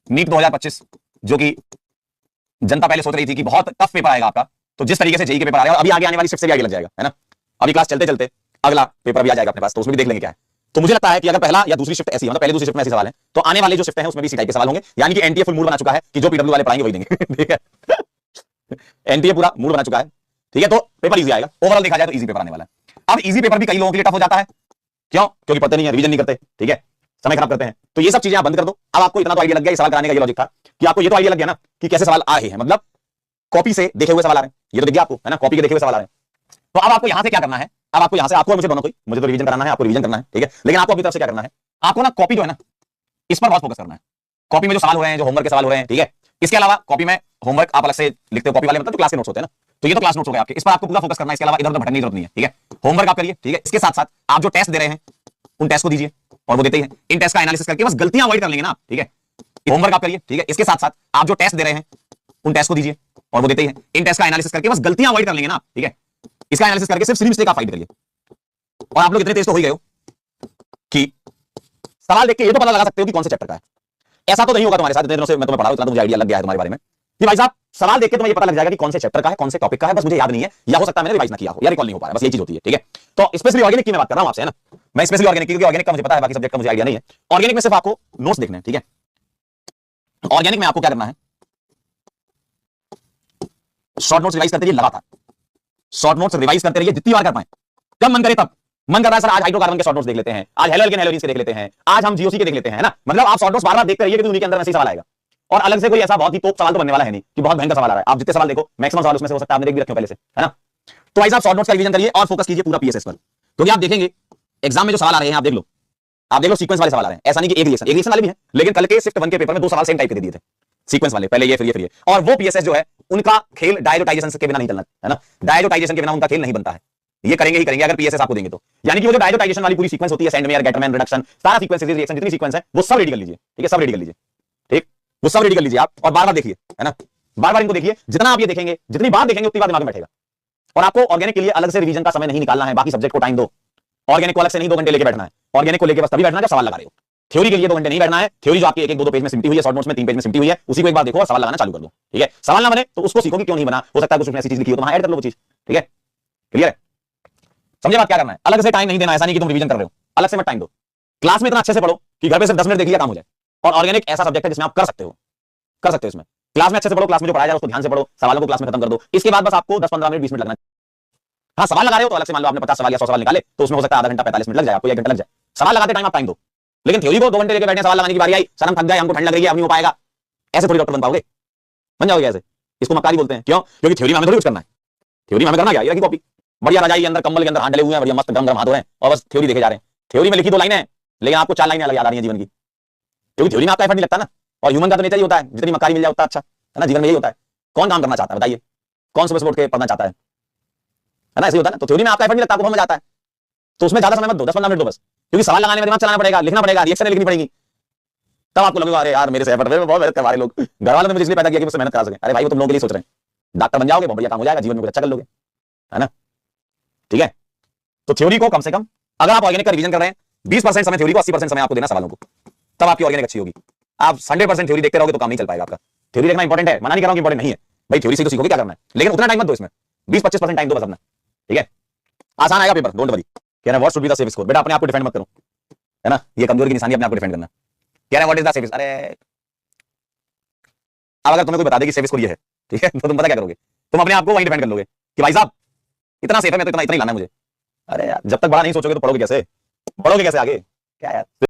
NEET 2025, जो कि जनता पहले सोच रही थी कि बहुत टफ पेपर आएगा आपका, तो जिस तरीके से जेईई के पेपर आ रहे हैं, अभी आगे आने वाली शिफ्ट से भी आगे लग जाएगा, है ना। अभी क्लास चलते चलते अगला पेपर भी आ जाएगा अपने पास, तो उसमें भी देख लेंगे क्या है। तो मुझे लगता है कि अगर पहला या दूसरी शिफ्ट ऐसी है, मतलब पहले दूसरी शिफ्ट में ऐसे सवाल है, तो आने वाले जो शिफ्ट है उसमें भी इसी टाइप के सवाल होंगे, यानी कि एनटीए फुल मूड बना चुका है कि जो पीडब्ल्यू वाले पढ़ाएंगे वही देंगे। ठीक है, एनटीए पूरा मूड बना चुका है। ठीक है, तो पेपर इजी आएगा, ओवरऑल देखा जाए तो इजी पेपर आने वाला है। अब इजी पेपर भी कई लोगों के लिए टफ हो जाता है, क्यों? क्योंकि पढ़ते नहीं है, रिवीजन नहीं करते, ठीक है, समय खराब करते हैं। तो ये सब चीजें आप बंद कर दो। अब आपको इतना तो आइडिया लग गया, सवाल कराने का ये लॉजिक था कि आपको ये तो आइडिया लग गया ना कि कैसे सवाल आ रहे हैं, मतलब कॉपी से देखे हुए सवाल आ रहे हैं, ये तो दिख गया आपको, है ना, कॉपी के देखे हुए सवाल आ रहे हैं। तो अब आपको यहां से क्या करना है, अब आपको यहां से, आपको मुझे दोनों कोई, मुझे तो रिवीजन कराना है, आपको रिवीजन करना है, ठीक है, लेकिन आपको अपनी तरफ से क्या करना है, आपको ना कॉपी जो है ना, इस पर बहुत फोकस करना है। कॉपी में जो सवाल हो रहे हैं, जो होमवर्क के सवाल हो रहे हैं, ठीक है, इसके अलावा कॉपी में होमवर्क आप अलग से लिखते हो, कॉपी वाले मतलब जो क्लास के नोट्स होते हैं ना, तो ये तो क्लास नोट्स हो गए आपके, इस पर आपको पूरा फोकस करना है, इसके अलावा इधर उधर भटकने की जरूरत नहीं है, ठीक है। होमवर्क आप करिए, ठीक है, इसके साथ साथ आप जो टेस्ट दे रहे हैं उन टेस्ट को दीजिए, और वो देते ही हैं, इन टेस्ट का एनालिसिस करके बस गलतियां अवॉइड कर लेंगे ना आप, ठीक है। होमवर्क आप करिए, ठीक है, इसके साथ साथ आप जो टेस्ट दे रहे हैं उन टेस्ट को दीजिए, और वो देते ही हैं, इन टेस्ट का एनालिसिस करके बस गलतियां अवॉइड कर लेंगे ना आप, ठीक है। इसका एनालिसिस करके सिर्फ मिस्टेक आप फाइंड करिए, और आप लोग इतने तेज तो हो ही गए हो कि सवाल देख के ये तो पता लगा सकते हो कि कौन से चैप्टर का है। ऐसा तो नहीं होगा तुम्हारे साथ, इतने दिनों से मैं तुम्हें पढ़ा रहा हूं, इतना तो मुझे आइडिया लग गया है तुम्हारे बारे में कि भाई साहब सवाल देख के तुम्हें ये पता लग जाएगा कि कौन से चैप्टर का है, कौन से टॉपिक का है, बस मुझे याद नहीं है, या हो सकता है मैंने रिवाइज ना किया हो या रिकॉल नहीं हो पा रहा, बस ये चीज होती है, ठीक है। तो स्पेशली ऑर्गेनिक की मैं बात कर रहा हूं आपसे, है ना, मैं स्पेशली ऑर्गेनिक, क्योंकि ऑर्गेनिक का मुझे पता है, बाकी सब्जेक्ट का मुझे आइडिया नहीं है। ऑर्गेनिक में सिर्फ आपको नोट्स देखने हैं, ठीक है। ऑर्गेनिक में आपको क्या करना है, शॉर्ट नोट्स रिवाइज करते रहिए लगातार, शॉर्ट नोट्स रिवाइज करते रहिए जितनी बार कर पाए, जब मन करे तब। मन कर रहा है सर आज हाइड्रोकार्बन के शॉर्ट नोट्स देख लेते हैं, आज हेलोजन हेलोजन के देख लेते हैं, आज हम जीओसी के देख लेते हैं, ना, मतलब आप शॉर्ट नोट्स बार बार देखते रहिए कि उन्हीं के अंदर ऐसे सवाल आएगा, और अलग से कोई ऐसा बहुत ही टॉप सवाल तो बनने वाला है नहीं कि बहुत भयंकर सवाल आ रहा है। आप जितने सवाल देखो मैक्सिमम सवाल उसमें से हो सकता है आपने देख भी रखे हो पहले से, है ना। तो भाई साहब शॉर्ट नोट्स का रिवीजन करिए और फोकस कीजिए पूरा पीएसएस पर, क्योंकि आप देखेंगे एग्जाम में जो सवाल आ रहे हैं, आप देख लो, आप देख लो सीक्वेंस वाले सवाल आ रहे हैं, ऐसा नहीं कि एक रिएक्शन वाले भी हैं, लेकिन कल के शिफ्ट 1 के पेपर में 2 सवाल सेम टाइप के दे दिए थे, सीक्वेंस वाले, पहले ये फिर ये, और वो पीएसएस जो है उनका खेल डायजोटाइजेशन के बिना नहीं चलना, है ना, डायजोटाइजेशन के बिना उनका खेल नहीं बनता है, ये करेंगे ही करेंगे अगर पीएसएस आपको देंगे तो। यानी कि वो जो डायजोटाइजेशन वाली पूरी सीक्वेंस होती है, सेंडमेयर, गेटरमैन, रिडक्शन, सारा सीक्वेंस, रिएक्शन, जितनी सीक्वेंस है वो सब रेडी कर लीजिए, ठीक है, सब रेडी कर लीजिए, ठीक, वो सब रेडी कर लीजिए आप, और बार बार देखिए, है ना, बार बार इनको देखिए, जितना आप ये देखेंगे, जितनी बार देखेंगे उतनी बार दिमाग में बैठेगा। और आपको ऑर्गेनिक के लिए अलग से रिवीजन का समय नहीं निकालना है, बाकी सब्जेक्ट को टाइम दो, ऑर्गेनिक को अलग से नहीं 2 घंटे लेके बैठना है, ऑर्गेनिक को लेके बस तभी बैठना जब सवाल लगा रहे हो। थ्योरी के लिए 2 घंटे नहीं बैठना है, थ्योरी जो आपके 1-1, 2-2 पेज में सिमटी हुई है, शॉर्ट नोट्स में 3 पेज में सिमटी हुई है, उसी को एक बार देखो और सवाल लगाना चालू कर दो, ठीक है। सवाल ना बने तो उसको सीखो कि क्यों नहीं बना, हो सकता है कुछ ऐसी चीज लिखी हो तो वहां ऐड कर लो वो चीज, ठीक है, क्लियर है, समझे बात क्या करना है। अलग से टाइम नहीं देना, ऐसा नहीं कि तुम रिवीजन कर रहे हो, अलग से मत टाइम दो, क्लास में इतना अच्छे से पढ़ो कि घर पे सिर्फ 10 मिनट देख लिया काम हो जाए। और ऑर्गेनिक ऐसा सब्जेक्ट है जिसमें आप कर सकते हो इसमें, क्लास में अच्छे से पढ़ो, क्लास में जो पढ़ाया जाए उसको ध्यान से पढ़ो, सवालों को क्लास में खत्म कर दो, इसके बाद बस आपको 10-15 मिनट 20 मिनट लगना। हाँ सवाल लगा रहे हो तो अलग से मान लो आपने 50 सवाल या 100 सवाल निकाले, तो उसमें हो सकता है आधा घंटा 45 मिनट लग जाए, आपको 1 घंटा लग जाए, सवाल लगाते टाइम आप टाइम दो। लेकिन थ्योरी को 2 घंटे लेके बैठने, सवाल लगाने की बारी आई, सर हम थक गए, हमको ठंड लग रही है, अब नहीं हो पाएगा, ऐसे थोड़ी डॉक्टर बन पाओगे, बन जाओगे ऐसे, इसको मक्कारी बोलते हैं। क्यों? क्योंकि थ्योरी में हमें थोड़ी कुछ करना है, थ्योरी में हमें करना क्या, ये रखी कॉपी, बढ़िया रजाई के अंदर कंबल के अंदर हाथ डले हुए हैं, बढ़िया मस्त गरम गरम हाथ हो रहे हैं, और बस थ्योरी देखे जा रहे हैं। थ्योरी में लिखी 2 लाइनें हैं, लेकिन आपको 4 लाइनें अलग याद आ रही हैं जीवन की, क्योंकि थ्योरी में आपका एफर्ट नहीं लगता ना। और ह्यूमन का तो नेचर ही होता है, जितनी मक्कारी मिल जाए उतना अच्छा, है ना, जीवन में यही होता है। कौन काम करना चाहता है बताइए, कौन सुबह उठ के पढ़ना चाहता है ना, ऐसे होता है ना। तो थ्योरी में आपका एफर्ट नहीं लगता, आपको समझ आता है, तो उसमें ज्यादा समय मत दो, 10-15 मिनट दो बस, क्योंकि सवाल लगाने में दिमाग चलाना पड़ेगा, लिखना पड़ेगा, रिएक्शन लिखनी पड़ेगी, तब आपको लगेगा अरे यार मेरे से एफर्ट, बहुत मेहनत करवा रहे लोग, घर वालों ने मुझे इसलिए पैदा किया कि मुझसे मेहनत करा सके। अरे भाई वो तुम लोगों के लिए सोच रहे हैं, डॉक्टर बन जाओगे, बहुत बढ़िया काम हो जाएगा, जीवन में कुछ अच्छा कर लोगे, है ना, ठीक है। तो थ्योरी को कम से कम, अगर आप ऑर्गेनिक का रिवीजन कर रहे हैं, 20% समय थ्योरी को, 80% समय आपको देना सवालों को, तब आपकी ऑर्गेनिक अच्छी होगी। आप 100% थ्योरी देखते रहोगे तो काम नहीं चल पाएगा आपका। थ्योरी देखना इंपॉर्टेंट है, मना नहीं कर रहा हूं कि इंपॉर्टेंट नहीं है भाई, थ्योरी से तो सीखोगे क्या करना है, लेकिन उतना टाइम मत दो इसमें, 20-25% टाइम दो बस अपना, ठीक है। आसान आएगा पेपर, डोंट वरी। कह रहे हैं what should be the safe score, बेटा अपने आप को डिफेंड मत करो, है ना, ये कमजोरी की निशानी, अपने आप को डिफेंड करना। कह रहे हैं what is the safe score, अरे अब अगर तुम्हें कोई बता दे कि सेफ स्कोर ये है, ठीक है, तो तुम पता क्या करोगे, तुम अपने आप को वहीं डिफेंड कर लोगे कि भाई साहब इतना सेफ है, मैं तो इतना ही लाना है मुझे। अरे यार जब तक बड़ा नहीं सोचोगे तो पढ़ोगे कैसे, बढ़ोगे कैसे आगे, क्या यार।